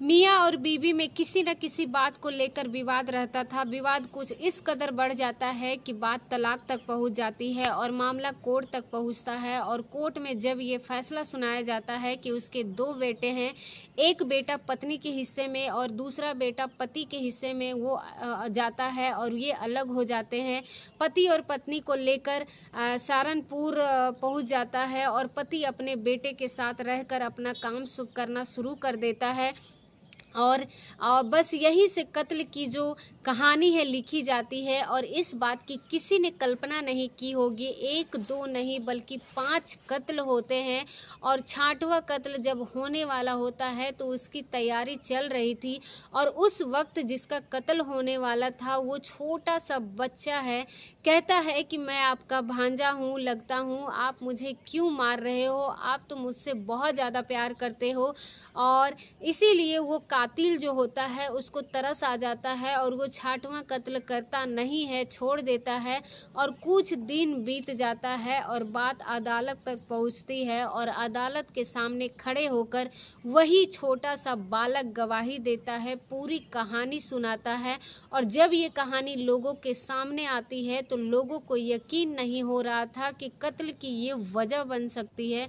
मियाँ और बीवी में किसी न किसी बात को लेकर विवाद रहता था। विवाद कुछ इस कदर बढ़ जाता है कि बात तलाक तक पहुंच जाती है और मामला कोर्ट तक पहुंचता है। और कोर्ट में जब ये फैसला सुनाया जाता है कि उसके 2 बेटे हैं, एक बेटा पत्नी के हिस्से में और दूसरा बेटा पति के हिस्से में वो जाता है और ये अलग हो जाते हैं। पति और पत्नी को लेकर सहारनपुर पहुंच जाता है और पति अपने बेटे के साथ रहकर अपना काम करना शुरू कर देता है। और बस यहीं से कत्ल की जो कहानी है लिखी जाती है। और इस बात की किसी ने कल्पना नहीं की होगी, 1-2 नहीं बल्कि 5 कत्ल होते हैं। और 6वां कत्ल जब होने वाला होता है तो उसकी तैयारी चल रही थी और उस वक्त जिसका कत्ल होने वाला था वो छोटा सा बच्चा है। कहता है कि मैं आपका भांजा हूँ, लगता हूँ, आप मुझे क्यों मार रहे हो, आप तो मुझसे बहुत ज़्यादा प्यार करते हो। और इसीलिए वो कातिल जो होता है उसको तरस आ जाता है और वो 6वां कत्ल करता नहीं है, छोड़ देता है। और कुछ दिन बीत जाता है और बात अदालत तक पहुंचती है और अदालत के सामने खड़े होकर वही छोटा सा बालक गवाही देता है, पूरी कहानी सुनाता है। और जब ये कहानी लोगों के सामने आती है तो लोगों को यकीन नहीं हो रहा था कि कत्ल की ये वजह बन सकती है।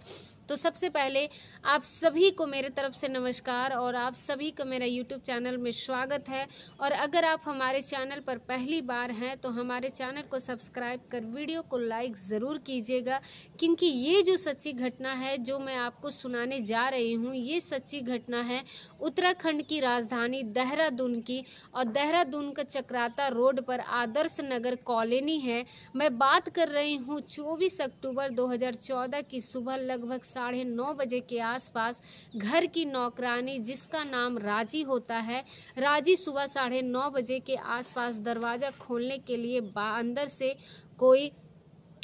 तो सबसे पहले आप सभी को मेरे तरफ से नमस्कार और आप सभी को मेरा YouTube चैनल में स्वागत है। और अगर आप हमारे चैनल पर पहली बार हैं तो हमारे चैनल को सब्सक्राइब कर वीडियो को लाइक ज़रूर कीजिएगा, क्योंकि ये जो सच्ची घटना है जो मैं आपको सुनाने जा रही हूँ, ये सच्ची घटना है उत्तराखंड की राजधानी देहरादून की। और देहरादून का चक्राता रोड पर आदर्श नगर कॉलोनी है। मैं बात कर रही हूँ 24 अक्टूबर 2014 की सुबह लगभग 9:30 बजे के आसपास। घर की नौकरानी जिसका नाम राजी होता है, राजी सुबह 9:30 बजे के आसपास दरवाज़ा खोलने के लिए अंदर से कोई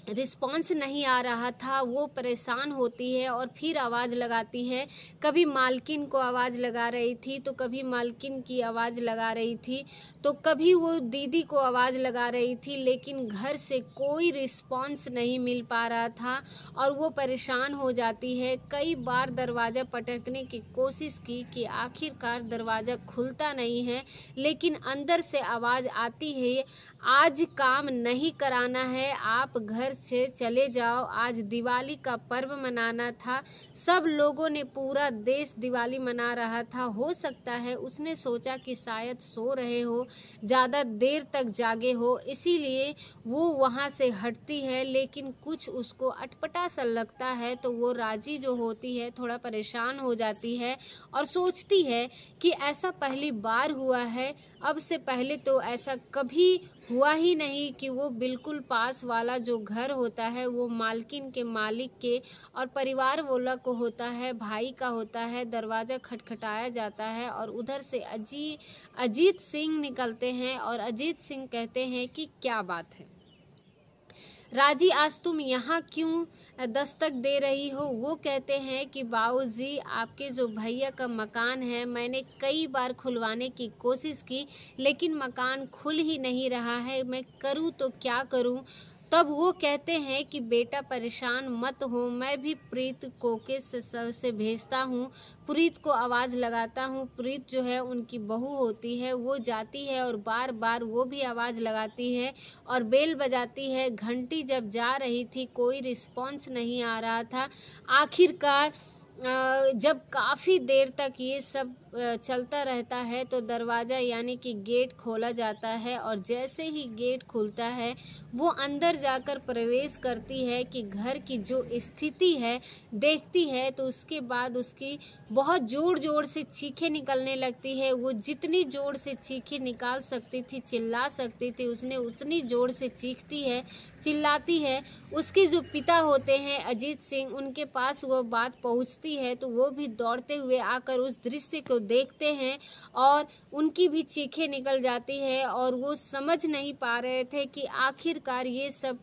रिस्पॉन्स नहीं आ रहा था। वो परेशान होती है और फिर आवाज़ लगाती है। कभी मालकिन को आवाज़ लगा रही थी तो कभी मालकिन की आवाज़ लगा रही थी तो कभी वो दीदी को आवाज़ लगा रही थी, लेकिन घर से कोई रिस्पॉन्स नहीं मिल पा रहा था और वो परेशान हो जाती है। कई बार दरवाज़ा पटकने की कोशिश की कि आखिरकार दरवाज़ा खुलता नहीं है, लेकिन अंदर से आवाज़ आती है, आज काम नहीं कराना है, आप घर से चले जाओ, आज दिवाली का पर्व मनाना था। सब लोगों ने, पूरा देश दिवाली मना रहा था। हो सकता है उसने सोचा कि शायद सो रहे हो, ज़्यादा देर तक जागे हो, इसीलिए वो वहाँ से हटती है। लेकिन कुछ उसको अटपटा सा लगता है तो वो राजी जो होती है थोड़ा परेशान हो जाती है और सोचती है कि ऐसा पहली बार हुआ है, अब से पहले तो ऐसा कभी हुआ ही नहीं कि वो बिल्कुल पास वाला जो घर होता है वो मालकिन के, मालिक के और परिवार वाला को होता है, भाई का होता है। दरवाज़ा खटखटाया जाता है और उधर से अजीत सिंह निकलते हैं और अजीत सिंह कहते हैं कि क्या बात है राजी, आज तुम यहाँ क्यों दस्तक दे रही हो। वो कहते हैं कि बाबूजी, आपके जो भैया का मकान है मैंने कई बार खुलवाने की कोशिश की लेकिन मकान खुल ही नहीं रहा है, मैं करूँ तो क्या करूँ। तब वो कहते हैं कि बेटा परेशान मत हो, मैं भी प्रीत को के से भेजता हूँ, प्रीत को आवाज़ लगाता हूँ। प्रीत जो है उनकी बहू होती है, वो जाती है और बार बार वो भी आवाज़ लगाती है और बेल बजाती है। घंटी जब जा रही थी कोई रिस्पॉन्स नहीं आ रहा था। आखिरकार जब काफ़ी देर तक ये सब चलता रहता है तो दरवाज़ा यानी कि गेट खोला जाता है और जैसे ही गेट खुलता है वो अंदर जाकर प्रवेश करती है कि घर की जो स्थिति है देखती है तो उसके बाद उसकी बहुत ज़ोर ज़ोर से चीखें निकलने लगती है। वो जितनी ज़ोर से चीखें निकाल सकती थी, चिल्ला सकती थी, उसने उतनी ज़ोर से चीखती है, चिल्लाती है। उसके जो पिता होते हैं अजीत सिंह, उनके पास वो बात पहुंचती है तो वो भी दौड़ते हुए आकर उस दृश्य को देखते हैं और उनकी भी चीखें निकल जाती है और वो समझ नहीं पा रहे थे कि आखिरकार ये सब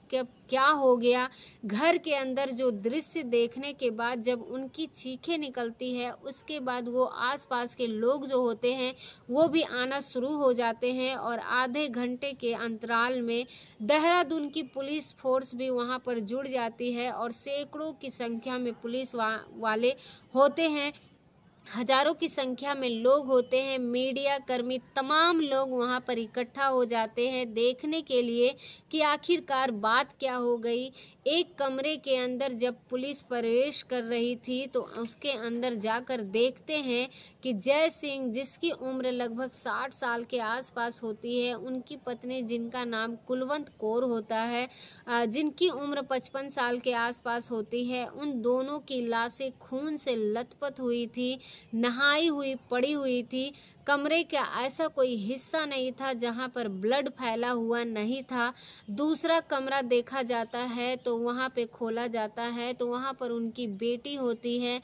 क्या हो गया। घर के अंदर जो दृश्य देखने के बाद जब उनकी चीखें निकलती है उसके बाद वो आसपास के लोग जो होते हैं वो भी आना शुरू हो जाते हैं और आधे घंटे के अंतराल में देहरादून की पुलिस फोर्स भी वहां पर जुड़ जाती है और सैकड़ों की संख्या में पुलिस वाले होते हैं। हजारों की संख्या में लोग होते हैं, मीडिया कर्मी तमाम लोग वहां पर इकट्ठा हो जाते हैं देखने के लिए कि आखिरकार बात क्या हो गई। एक कमरे के अंदर जब पुलिस प्रवेश कर रही थी तो उसके अंदर जाकर देखते हैं कि जय सिंह, जिसकी उम्र लगभग 60 साल के आसपास होती है, उनकी पत्नी जिनका नाम कुलवंत कौर होता है, जिनकी उम्र 55 साल के आसपास होती है, उन दोनों की लाशें खून से लथपथ हुई थी, नहाई हुई पड़ी हुई थी। कमरे का ऐसा कोई हिस्सा नहीं था जहां पर ब्लड फैला हुआ नहीं था। दूसरा कमरा देखा जाता है तो वहां पे खोला जाता है तो वहां पर उनकी बेटी होती है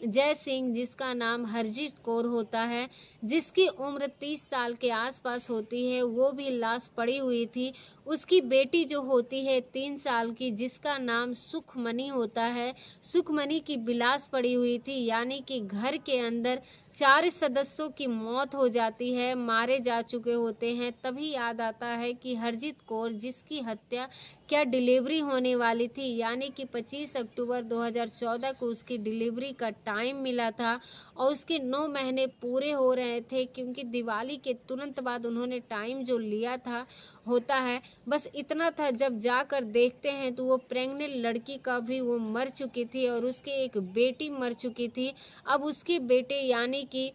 जय सिंह, जिसका नाम हरजीत कौर होता है, जिसकी उम्र 30 साल के आसपास होती है, वो भी लाश पड़ी हुई थी। उसकी बेटी जो होती है 3 साल की, जिसका नाम सुखमणि होता है, सुखमणि की भी लाश पड़ी हुई थी। यानी कि घर के अंदर 4 सदस्यों की मौत हो जाती है, मारे जा चुके होते हैं। तभी याद आता है कि हरजीत कौर, जिसकी हत्या क्या डिलीवरी होने वाली थी, यानी कि 25 अक्टूबर 2014 को उसकी डिलीवरी का टाइम मिला था और उसके 9 महीने पूरे हो रहे थे, क्योंकि दिवाली के तुरंत बाद उन्होंने टाइम जो लिया था होता है। बस इतना था, जब जाकर देखते हैं तो वो प्रेग्नेंट लड़की का भी वो मर चुकी थी और उसके एक बेटी मर चुकी थी। अब उसके बेटे यानी कि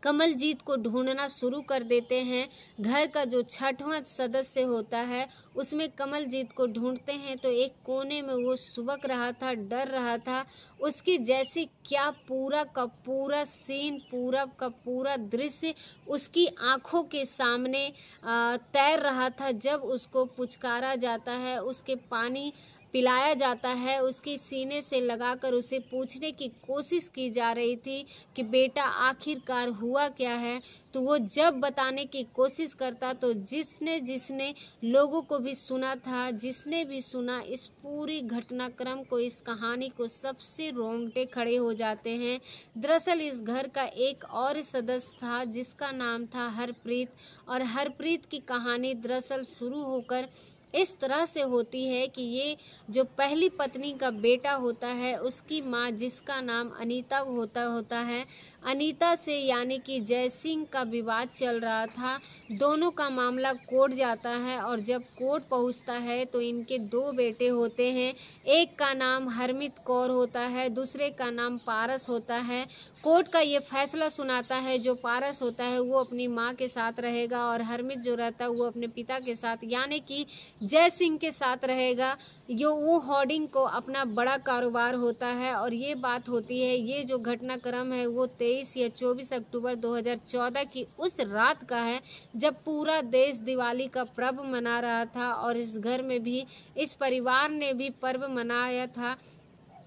कमलजीत को ढूंढना शुरू कर देते हैं। घर का जो 6वां सदस्य होता है उसमें कमलजीत को ढूंढते हैं तो एक कोने में वो सुबक रहा था, डर रहा था। उसकी जैसी क्या पूरा का पूरा सीन, पूरा का पूरा दृश्य उसकी आंखों के सामने तैर रहा था। जब उसको पुचकारा जाता है, उसके पानी पिलाया जाता है, उसकी सीने से लगाकर उसे पूछने की कोशिश की जा रही थी कि बेटा आखिरकार हुआ क्या है, तो वो जब बताने की कोशिश करता तो जिसने लोगों को भी सुना था, जिसने भी सुना इस पूरी घटनाक्रम को, इस कहानी को, सबसे रोंगटे खड़े हो जाते हैं। दरअसल इस घर का एक और सदस्य था जिसका नाम था हरप्रीत, और हरप्रीत की कहानी दरअसल शुरू होकर इस तरह से होती है कि ये जो पहली पत्नी का बेटा होता है, उसकी माँ, जिसका नाम अनीता होता है, अनीता से यानी कि जय सिंह का विवाद चल रहा था। दोनों का मामला कोर्ट जाता है और जब कोर्ट पहुंचता है तो इनके 2 बेटे होते हैं। एक का नाम हरमीत कौर होता है, दूसरे का नाम पारस होता है। कोर्ट का ये फैसला सुनाता है, जो पारस होता है वो अपनी माँ के साथ रहेगा और हरमीत जो रहता है वो अपने पिता के साथ यानी कि जय सिंह के साथ रहेगा। वो होर्डिंग को अपना बड़ा कारोबार होता है और ये बात होती है, ये जो घटनाक्रम है वो 23 या 24 अक्टूबर 2014 की उस रात का है जब पूरा देश दिवाली का पर्व मना रहा था और इस घर में भी, इस परिवार ने भी पर्व मनाया था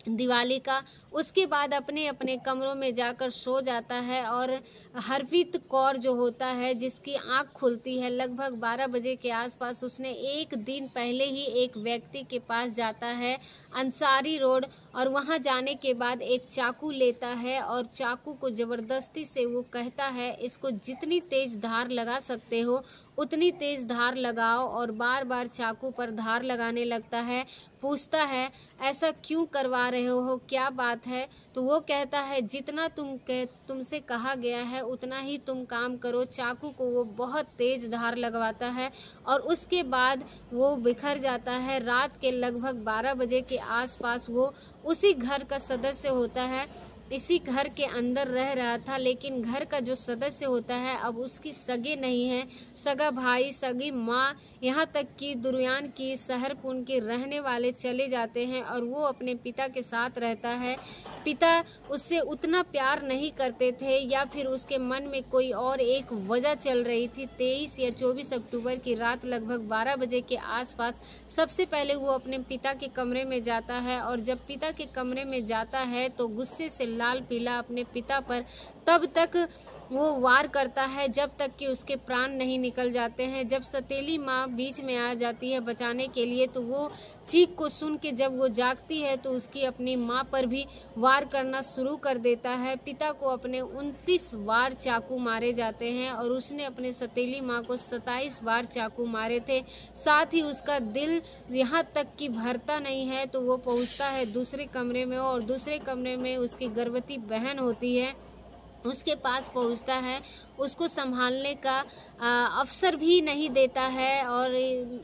दिवाली का। उसके बाद अपने अपने कमरों में जाकर सो जाता है और हरप्रीत कौर जो होता है, जिसकी आंख खुलती है लगभग 12 बजे के आसपास, उसने एक दिन पहले ही एक व्यक्ति के पास जाता है अंसारी रोड, और वहां जाने के बाद एक चाकू लेता है और चाकू को जबरदस्ती से वो कहता है इसको जितनी तेज धार लगा सकते हो उतनी तेज धार लगाओ, और बार बार चाकू पर धार लगाने लगता है। पूछता है ऐसा क्यों करवा रहे हो, क्या बात है, तो वो कहता है जितना तुमसे कहा गया है उतना ही तुम काम करो। चाकू को वो बहुत तेज धार लगवाता है और उसके बाद वो बिखर जाता है। रात के लगभग 12 बजे के आसपास वो उसी घर का सदस्य होता है, इसी घर के अंदर रह रहा था, लेकिन घर का जो सदस्य होता है अब उसकी सगे नहीं है, सगा भाई, सगी माँ, यहाँ तक कि दुर्यान की शहरपुर के रहने वाले चले जाते हैं और वो अपने पिता के साथ रहता है। पिता उससे उतना प्यार नहीं करते थे या फिर उसके मन में कोई और एक वजह चल रही थी। 23 या 24 अक्टूबर की रात लगभग 12 बजे के आसपास सबसे पहले वो अपने पिता के कमरे में जाता है और जब पिता के कमरे में जाता है तो गुस्से से लाल पीला अपने पिता पर तब तक वो वार करता है जब तक कि उसके प्राण नहीं निकल जाते हैं। जब सतीली माँ बीच में आ जाती है बचाने के लिए तो वो चीख को सुन के जब वो जागती है तो उसकी अपनी माँ पर भी वार करना शुरू कर देता है। पिता को अपने 29 बार चाकू मारे जाते हैं और उसने अपने सतीली माँ को 27 बार चाकू मारे थे। साथ ही उसका दिल यहाँ तक कि भरता नहीं है तो वो पहुँचता है दूसरे कमरे में और दूसरे कमरे में उसकी गर्भवती बहन होती है उसके पास पहुंचता है, उसको संभालने का अवसर भी नहीं देता है और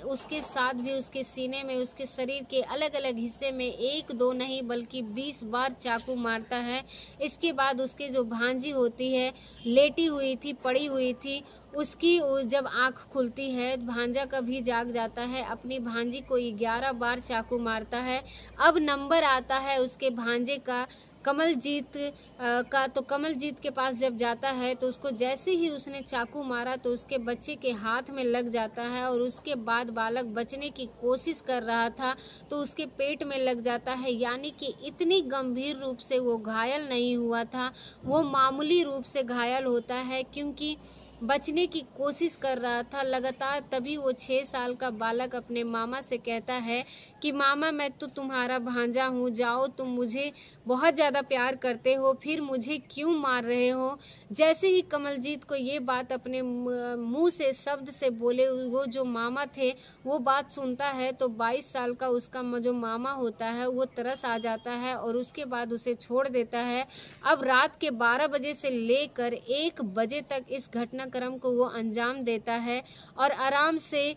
उसके साथ भी उसके सीने में, उसके शरीर के अलग अलग हिस्से में 1-2 नहीं बल्कि 20 बार चाकू मारता है। इसके बाद उसके जो भांजी होती है, लेटी हुई थी, पड़ी हुई थी, उसकी जब आंख खुलती है, भांजा कभी जाग जाता है, अपनी भांजी को 11 बार चाकू मारता है। अब नंबर आता है उसके भांजे का, कमलजीत का। तो कमलजीत के पास जब जाता है तो उसको जैसे ही उसने चाकू मारा तो उसके बच्चे के हाथ में लग जाता है और उसके बाद बालक बचने की कोशिश कर रहा था तो उसके पेट में लग जाता है। यानी कि इतनी गंभीर रूप से वो घायल नहीं हुआ था, वो मामूली रूप से घायल होता है क्योंकि बचने की कोशिश कर रहा था लगातार। तभी वो 6 साल का बालक अपने मामा से कहता है कि मामा, मैं तो तुम्हारा भांजा हूँ, जाओ, तुम मुझे बहुत ज़्यादा प्यार करते हो, फिर मुझे क्यों मार रहे हो। जैसे ही कमलजीत को ये बात अपने मुंह से, शब्द से बोले, वो जो मामा थे वो बात सुनता है तो 22 साल का उसका जो मामा होता है वो तरस आ जाता है और उसके बाद उसे छोड़ देता है। अब रात के 12 बजे से लेकर 1 बजे तक इस घटनाक्रम को वो अंजाम देता है और आराम से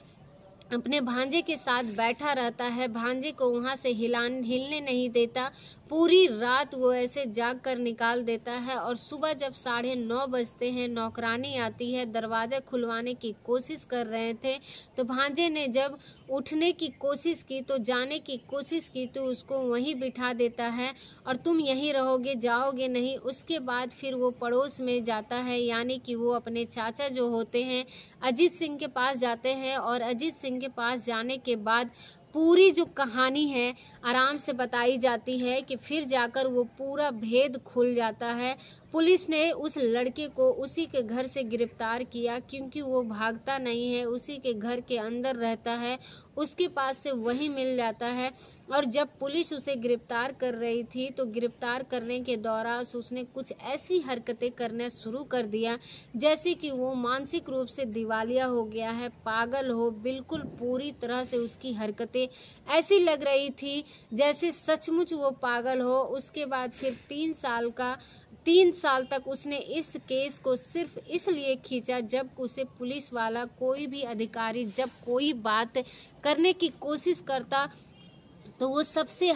अपने भांजे के साथ बैठा रहता है, भांजे को वहां से हिलने नहीं देता। पूरी रात वो ऐसे जाग कर निकाल देता है और सुबह जब 9:30 बजते हैं, नौकरानी आती है, दरवाजा खुलवाने की कोशिश कर रहे थे तो भांजे ने जब उठने की कोशिश की तो जाने की कोशिश की तो उसको वहीं बिठा देता है और तुम यहीं रहोगे, जाओगे नहीं। उसके बाद फिर वो पड़ोस में जाता है, यानी कि वो अपने चाचा जो होते हैं अजीत सिंह के पास जाते हैं और अजीत सिंह के पास जाने के बाद पूरी जो कहानी है आराम से बताई जाती है कि फिर जाकर वो पूरा भेद खुल जाता है। पुलिस ने उस लड़के को उसी के घर से गिरफ्तार किया क्योंकि वो भागता नहीं है, उसी के घर के अंदर रहता है, उसके पास से वही मिल जाता है। और जब पुलिस उसे गिरफ्तार कर रही थी तो गिरफ्तार करने के दौरान उसने कुछ ऐसी हरकतें करना शुरू कर दिया जैसे कि वो मानसिक रूप से दिवालिया हो गया है, पागल हो, बिल्कुल पूरी तरह से उसकी हरकतें ऐसी लग रही थी जैसे सचमुच वो पागल हो। उसके बाद फिर 3 साल तक उसने इस केस को सिर्फ इसलिए खींचा जब उसे पुलिस वाला, कोई भी अधिकारी जब कोई बात करने की कोशिश करता तो वो सबसे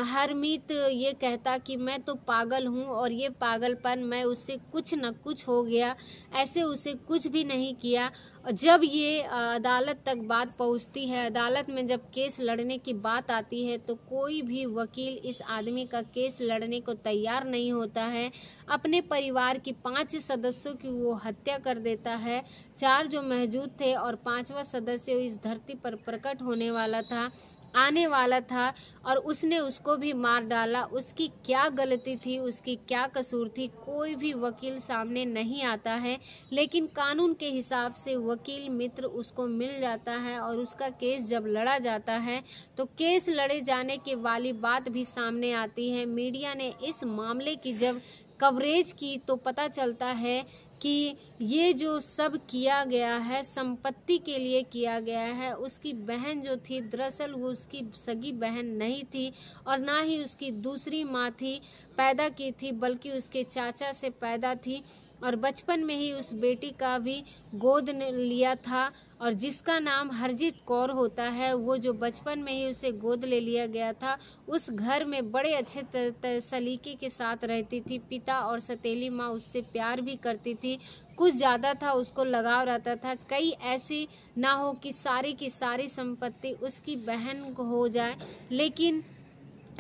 हरमीत ये कहता कि मैं तो पागल हूँ और ये पागलपन, मैं उससे कुछ न कुछ हो गया, ऐसे उसे कुछ भी नहीं किया। जब ये अदालत तक बात पहुँचती है, अदालत में जब केस लड़ने की बात आती है तो कोई भी वकील इस आदमी का केस लड़ने को तैयार नहीं होता है। अपने परिवार की 5 सदस्यों की वो हत्या कर देता है, 4 जो मौजूद थे और 5वां सदस्य इस धरती पर प्रकट होने वाला था, आने वाला था और उसने उसको भी मार डाला। उसकी क्या गलती थी, उसकी क्या कसूर थी, कोई भी वकील सामने नहीं आता है, लेकिन कानून के हिसाब से वकील मित्र उसको मिल जाता है और उसका केस जब लड़ा जाता है तो केस लड़े जाने के वाली बात भी सामने आती है। मीडिया ने इस मामले की जब कवरेज की तो पता चलता है कि ये जो सब किया गया है संपत्ति के लिए किया गया है। उसकी बहन जो थी, दरअसल वो उसकी सगी बहन नहीं थी और ना ही उसकी दूसरी माँ थी पैदा की थी, बल्कि उसके चाचा से पैदा थी और बचपन में ही उस बेटी का भी गोद ने लिया था और जिसका नाम हरजीत कौर होता है, वो जो बचपन में ही उसे गोद ले लिया गया था, उस घर में बड़े अच्छे सलीके के साथ रहती थी। पिता और सतीली माँ उससे प्यार भी करती थी, कुछ ज़्यादा था, उसको लगाव रहता था। कई ऐसी ना हो कि सारी की सारी संपत्ति उसकी बहन को हो जाए, लेकिन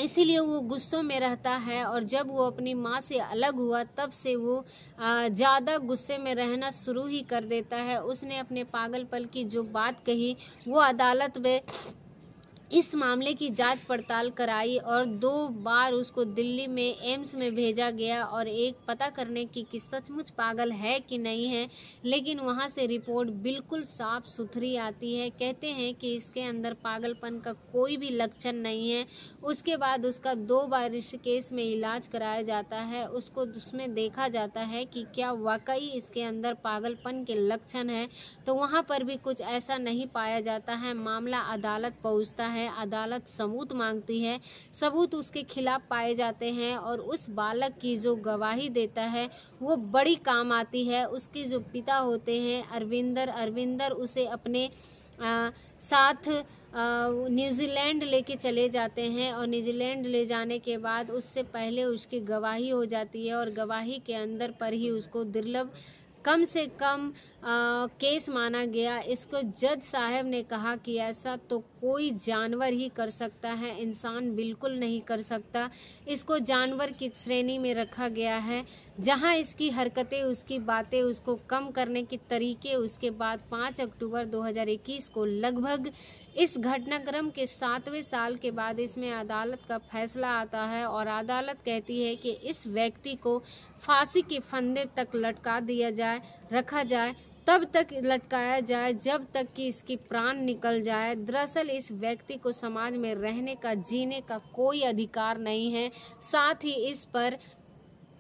इसीलिए वो गुस्सों में रहता है और जब वो अपनी माँ से अलग हुआ तब से वो ज़्यादा गुस्से में रहना शुरू ही कर देता है। उसने अपने पागलपन की जो बात कही वो अदालत में इस मामले की जांच पड़ताल कराई और 2 बार उसको दिल्ली में एम्स में भेजा गया और एक पता करने की कि सचमुच पागल है कि नहीं है, लेकिन वहां से रिपोर्ट बिल्कुल साफ सुथरी आती है। कहते हैं कि इसके अंदर पागलपन का कोई भी लक्षण नहीं है। उसके बाद उसका 2 बार इस केस में इलाज कराया जाता है, उसको उसमें देखा जाता है कि क्या वाकई इसके अंदर पागलपन के लक्षण है, तो वहाँ पर भी कुछ ऐसा नहीं पाया जाता है। मामला अदालत पहुँचता है है, अदालत सबूत मांगती है, सबूत उसके खिलाफ पाए जाते हैं और उस बालक की जो गवाही देता है वो बड़ी काम आती है। उसके जो पिता होते हैं अरविंदर उसे अपने साथ न्यूजीलैंड लेके चले जाते हैं और न्यूजीलैंड ले जाने के बाद उससे पहले उसकी गवाही हो जाती है और गवाही के अंदर पर ही उसको दुर्लभ कम से कम केस माना गया। इसको जज साहब ने कहा कि ऐसा तो कोई जानवर ही कर सकता है, इंसान बिल्कुल नहीं कर सकता। इसको जानवर की श्रेणी में रखा गया है। जहां इसकी हरकतें, उसकी बातें, उसको कम करने के तरीके, उसके बाद 5 अक्टूबर 2021 को लगभग इस घटनाक्रम के 7वें साल के बाद इसमें अदालत का फैसला आता है और अदालत कहती है कि इस व्यक्ति को फांसी के फंदे तक लटका दिया जाए, रखा जाए, तब तक लटकाया जाए जब तक कि इसकी प्राण निकल जाए। दरअसल इस व्यक्ति को समाज में रहने का, जीने का कोई अधिकार नहीं है। साथ ही इस पर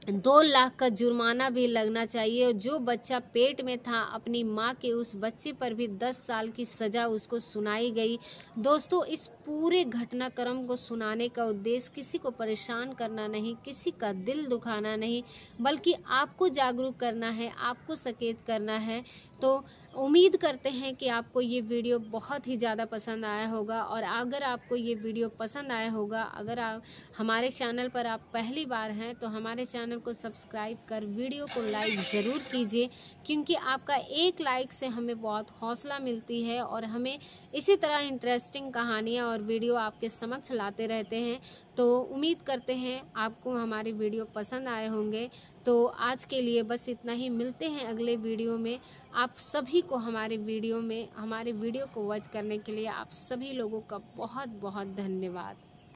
2 लाख का जुर्माना भी लगना चाहिए और जो बच्चा पेट में था अपनी माँ के, उस बच्चे पर भी 10 साल की सजा उसको सुनाई गई। दोस्तों, इस पूरे घटनाक्रम को सुनाने का उद्देश्य किसी को परेशान करना नहीं, किसी का दिल दुखाना नहीं, बल्कि आपको जागरूक करना है, आपको सचेत करना है। तो उम्मीद करते हैं कि आपको ये वीडियो बहुत ही ज़्यादा पसंद आया होगा और अगर आपको ये वीडियो पसंद आया होगा, अगर आप हमारे चैनल पर आप पहली बार हैं तो हमारे चैनल को सब्सक्राइब कर वीडियो को लाइक ज़रूर कीजिए, क्योंकि आपका एक लाइक से हमें बहुत हौसला मिलती है और हमें इसी तरह इंटरेस्टिंग कहानियाँ और वीडियो आपके समक्ष लाते रहते हैं। तो उम्मीद करते हैं आपको हमारे वीडियो पसंद आए होंगे। तो आज के लिए बस इतना ही, मिलते हैं अगले वीडियो में। आप सभी को हमारे वीडियो को वॉच करने के लिए आप सभी लोगों का बहुत बहुत धन्यवाद।